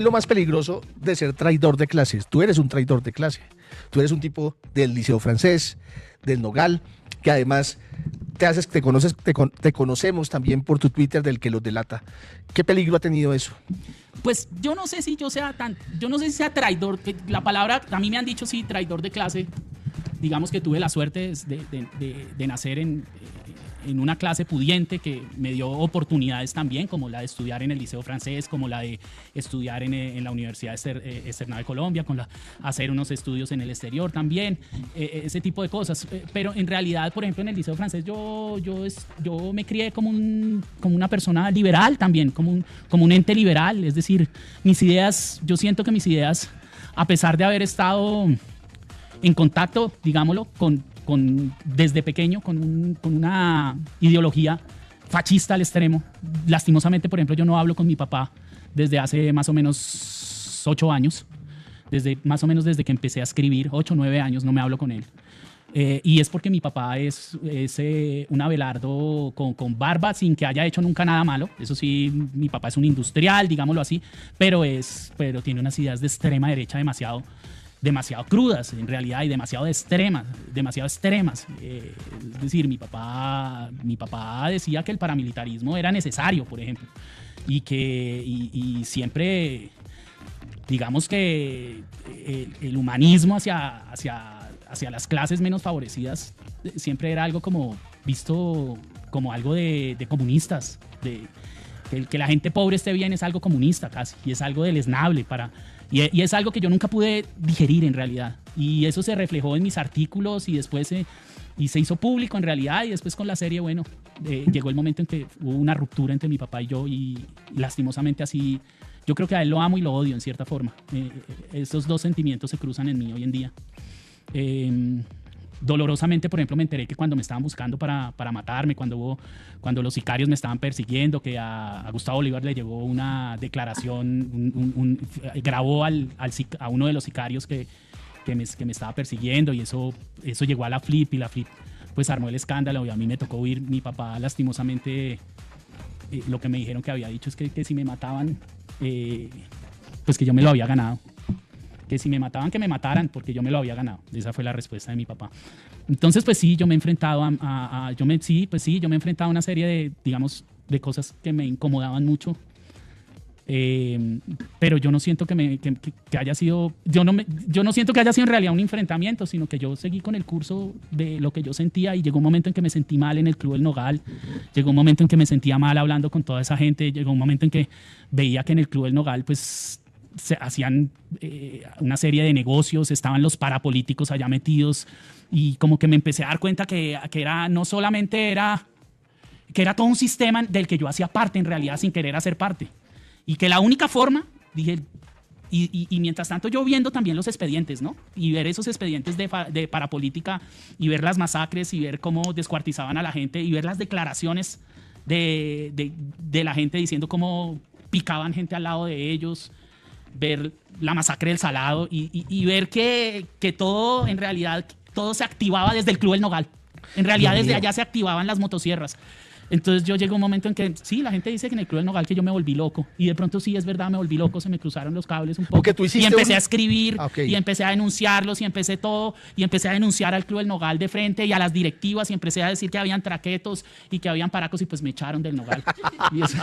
Lo más peligroso de ser traidor de clases. Tú eres un traidor de clase. Tú eres un tipo del Liceo Francés, del Nogal, que además te conocemos también por tu Twitter del que los delata. ¿Qué peligro ha tenido eso? Pues yo no sé si yo no sé si sea traidor, que la palabra, a mí me han dicho sí, traidor de clase. Digamos que tuve la suerte de nacer en una clase pudiente que me dio oportunidades también, como la de estudiar en el Liceo Francés, como la de estudiar en la Universidad Externada de Colombia, hacer unos estudios en el exterior también, ese tipo de cosas. Pero en realidad, por ejemplo, en el Liceo Francés yo me crié como una persona liberal también, como un ente liberal. Es decir, yo siento que mis ideas, a pesar de haber estado en contacto, digámoslo, desde pequeño con una ideología fascista al extremo. Lastimosamente, por ejemplo, yo no hablo con mi papá desde hace más o menos 8 años, más o menos desde que empecé a escribir, 8 o 9 años no me hablo con él. Y es porque mi papá es un Abelardo con barba, sin que haya hecho nunca nada malo. Eso sí, mi papá es un industrial, digámoslo así, pero tiene unas ideas de extrema derecha demasiado crudas en realidad, y demasiado extremas. Es decir, mi papá decía que el paramilitarismo era necesario, por ejemplo, y siempre, digamos que el humanismo hacia las clases menos favorecidas siempre era algo como visto como algo de comunistas, que la gente pobre esté bien es algo comunista casi, y es algo deleznable y es algo que yo nunca pude digerir en realidad. Y eso se reflejó en mis artículos y después se hizo público en realidad. Y después con la serie, bueno, llegó el momento en que hubo una ruptura entre mi papá y yo, y lastimosamente así, yo creo que a él lo amo y lo odio en cierta forma. Esos dos sentimientos se cruzan en mí hoy en día. Dolorosamente, por ejemplo, me enteré que cuando me estaban buscando para matarme, cuando los sicarios me estaban persiguiendo, que a Gustavo Bolívar le llegó una declaración, grabó a uno de los sicarios que me estaba persiguiendo, y eso llegó a la Flip, y la Flip pues armó el escándalo, y a mí me tocó oír. Mi papá lastimosamente, lo que me dijeron que había dicho es que si me mataban, pues que yo me lo había ganado. Que si me mataban, que me mataran, porque yo me lo había ganado. Esa fue la respuesta de mi papá. Entonces, pues sí, yo me he enfrentado yo me he enfrentado a una serie de, digamos, de cosas que me incomodaban mucho. Pero yo no siento que haya sido, yo no siento que haya sido en realidad un enfrentamiento, sino que yo seguí con el curso de lo que yo sentía, y llegó un momento en que me sentí mal en el Club del Nogal, llegó un momento en que me sentía mal hablando con toda esa gente, llegó un momento en que veía que en el Club del Nogal, pues, se hacían una serie de negocios, estaban los parapolíticos allá metidos, y como que me empecé a dar cuenta que no solamente que era todo un sistema del que yo hacía parte en realidad sin querer hacer parte, y que la única forma, dije, y mientras tanto yo viendo también los expedientes, ¿no? Y ver esos expedientes de parapolítica, y ver las masacres, y ver cómo descuartizaban a la gente, y ver las declaraciones de la gente diciendo cómo picaban gente al lado de ellos, ver la masacre del Salado, y ver que todo, en realidad, todo se activaba desde el Club del Nogal. En realidad, desde allá se activaban las motosierras. Entonces yo llegué a un momento en que, sí, la gente dice que en el Club del Nogal que yo me volví loco, y de pronto sí, es verdad, me volví loco, se me cruzaron los cables un poco, y empecé a escribir, y empecé a denunciarlos, y empecé a denunciar al Club del Nogal de frente y a las directivas, y empecé a decir que habían traquetos y que habían paracos, y pues me echaron del Nogal. Y eso.